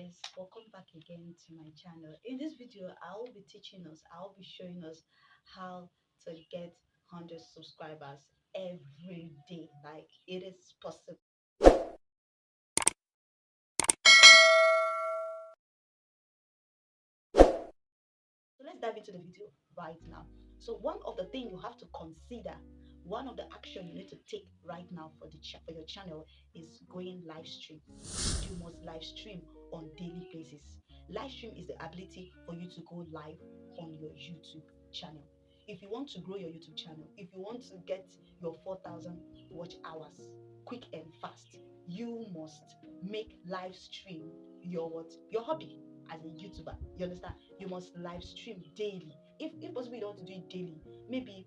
guys, welcome back again to my channel. In this video I'll be showing us how to get 100 subscribers every day. Like, it is possible. So let's dive into the video right now. So one of the things you have to consider, one of the action you need to take right now for your channel is going live stream. You must live stream on daily basis. Live stream is the ability for you to go live on your YouTube channel. If you want to grow your YouTube channel, if you want to get your 4,000 watch hours quick and fast, you must make live stream your hobby as a YouTuber. You understand? You must live stream daily. If possible, you don't want to do it daily, maybe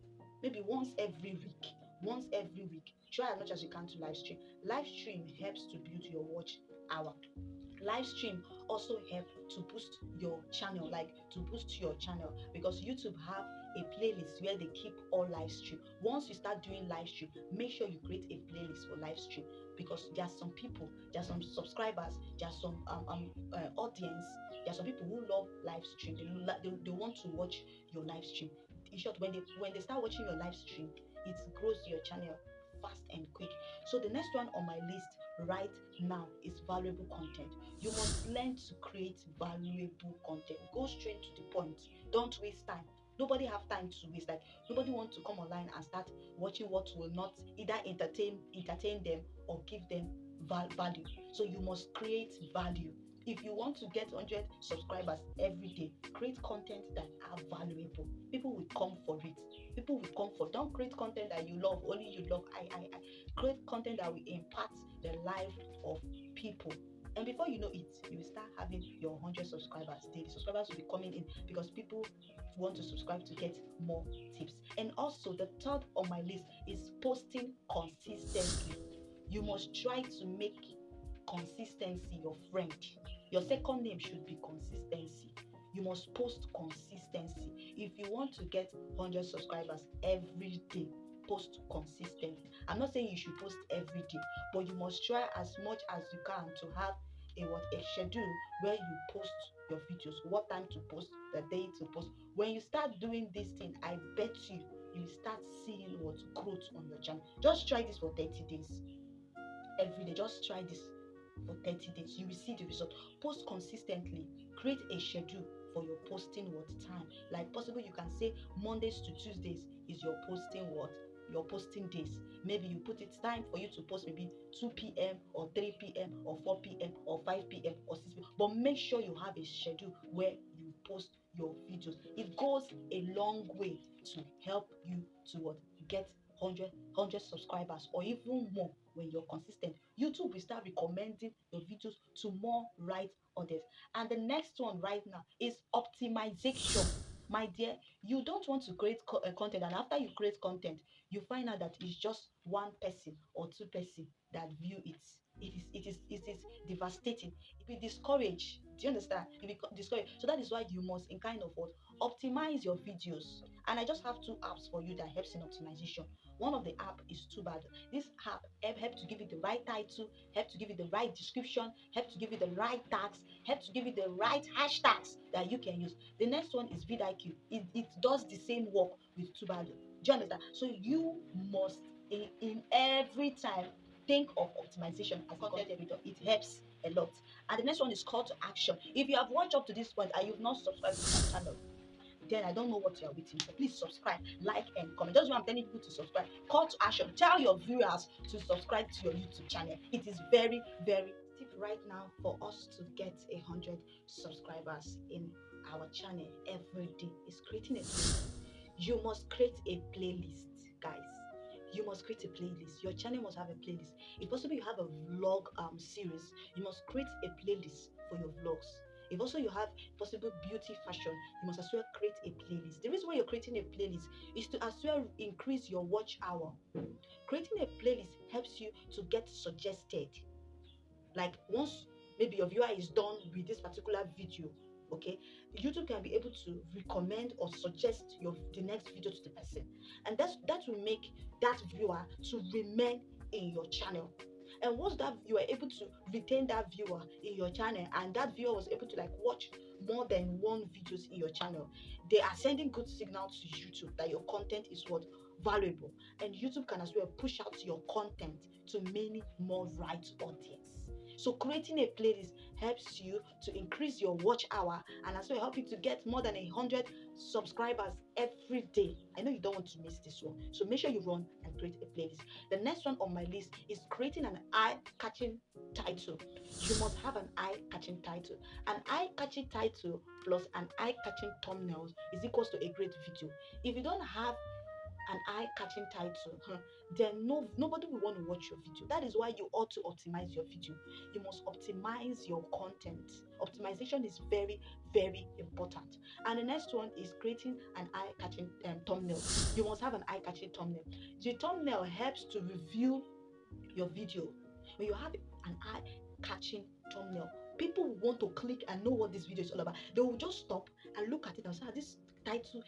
once every week. Once every week, try as much as you can to live stream. Live stream helps to build your watch hour. Live stream also help to boost your channel, because YouTube have a playlist where they keep all live stream. Once you start doing live stream, make sure you create a playlist for live stream, because there are some people, there are some subscribers, there are some audience, there are some people who love live stream. They want to watch your live stream. In short, when they start watching your live stream, it grows your channel fast and quick. So the next one on my list right now is valuable content. You must learn to create valuable content. Go straight to the point. Don't waste time. Nobody have time to waste. Like, nobody wants to come online and start watching what will not either entertain them or give them value. So you must create value. If you want to get 100 subscribers every day, create content that are valuable. People will come for it. People will come for. Don't create content that you love, only you love. Create content that will impact the life of people. And before you know it, you will start having your 100 subscribers daily. Subscribers will be coming in because people want to subscribe to get more tips. And also, the third on my list is posting consistently. You must try to make consistency your friend. Your second name should be consistency. You must post consistency. If you want to get 100 subscribers every day, post consistently. I'm not saying you should post every day, but you must try as much as you can to have a schedule where you post your videos, what time to post, the day to post. When you start doing this thing, I bet you start seeing what growth on your channel. Just try this for 30 days. Every day, just try this for 30 days. You will see the result. Post consistently. Create a schedule for your posting time. Like, possible you can say Mondays to Tuesdays is your posting days. Maybe you put it time for you to post, maybe 2 p.m. or 3 p.m. or 4 p.m. or 5 p.m. or 6 p.m. But make sure you have a schedule where you post your videos. It goes a long way to help you to get 100 subscribers or even more. When you're consistent, YouTube will start recommending your videos to more right audience. And the next one right now is optimization. My dear, you don't want to create content, and after you create content, you find out that it's just one person or two person that view it. It is devastating. It will discourage. Do you understand? It will discourage. So that is why you must in kind of optimize your videos. And I just have two apps for you that helps in optimization. One of the app is TubeAd. This app help to give you the right title, help to give you the right description, help to give you the right tags, help to give you the right hashtags that you can use. The next one is vidIQ. It does the same work with TubeAd. Do you understand? So you must in every time think of optimization as a content editor. It helps a lot. And the next one is call to action. If you have watched up to this point and you've not subscribed to my channel, then I don't know what you are waiting for. Please subscribe, like, and comment. That's why I'm telling people to subscribe. Call to action. Tell your viewers to subscribe to your YouTube channel. It is very, very tip right now for us to get 100 subscribers in our channel every day is creating a playlist. You must create a playlist, guys. You must create a playlist. Your channel must have a playlist. If possible, you have a vlog series, you must create a playlist for your vlogs. If also you have possible beauty fashion, you must as well create a playlist. The reason why you're creating a playlist is to as well increase your watch hour. Creating a playlist helps you to get suggested. Like, once maybe your viewer is done with this particular video, okay, YouTube can be able to recommend or suggest the next video to the person, and that will make that viewer to remain in your channel. And once that you are able to retain that viewer in your channel, and that viewer was able to like watch more than one videos in your channel, they are sending good signal to YouTube that your content is what valuable, and YouTube can as well push out your content to many more right audience. So creating a playlist helps you to increase your watch hour, and as well help you to get more than 100 subscribers every day. I know you don't want to miss this one, so make sure you run and create a playlist. The next one on my list is creating an eye-catching title. You must have an eye-catching title. An eye-catching title plus an eye-catching thumbnail is equals to a great video. If you don't have an eye-catching title, then nobody will want to watch your video. That is why you ought to optimize your video. You must optimize your content. Optimization is very, very important. And the next one is creating an eye-catching thumbnail. You must have an eye-catching thumbnail. The thumbnail helps to review your video. When you have an eye-catching thumbnail, people will want to click and know what this video is all about. They will just stop and look at it and say, this title,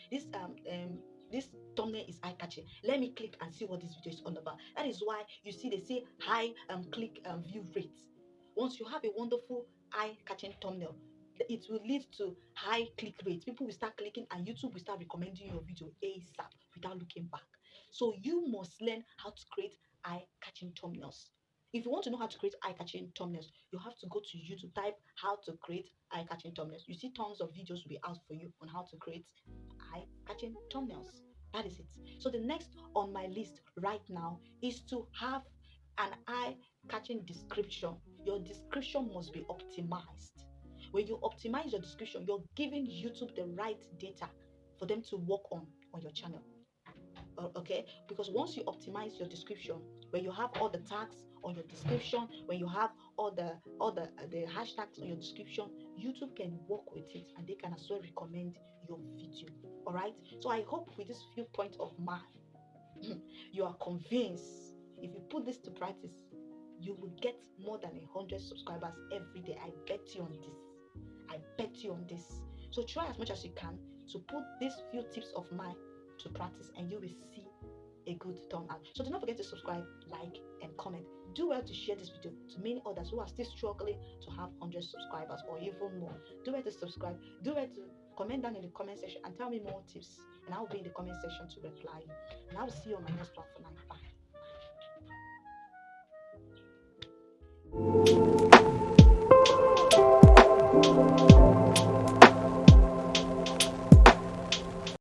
this thumbnail is eye-catching. Let me click and see what this video is all about. That is why you see they say high click view rates. Once you have a wonderful eye-catching thumbnail, it will lead to high click rates. People will start clicking and YouTube will start recommending your video ASAP without looking back. So you must learn how to create eye-catching thumbnails. If you want to know how to create eye-catching thumbnails, you have to go to YouTube, type how to create eye-catching thumbnails. You see tons of videos will be out for you on how to create eye-catching thumbnails. That is it. So the next on my list right now is to have an eye-catching description. Your description must be optimized. When you optimize your description, you're giving YouTube the right data for them to work on your channel. Okay, because once you optimize your description, when you have all the tags on your description, when you have all the hashtags on your description, YouTube can work with it and they can as well recommend your video. All right, so I hope with this few points of mine you are convinced. If you put this to practice, you will get more than 100 subscribers every day. I bet you on this. I bet you on this. So try as much as you can to put these few tips of mine to practice, and you will see a good turnout. So do not forget to subscribe, like, and comment. Do well to share this video to many others who are still struggling to have 100 subscribers or even more. Do well to subscribe. Do well to comment down in the comment section and tell me more tips, and I will be in the comment section to reply you. And I will see you on my next platform. Bye.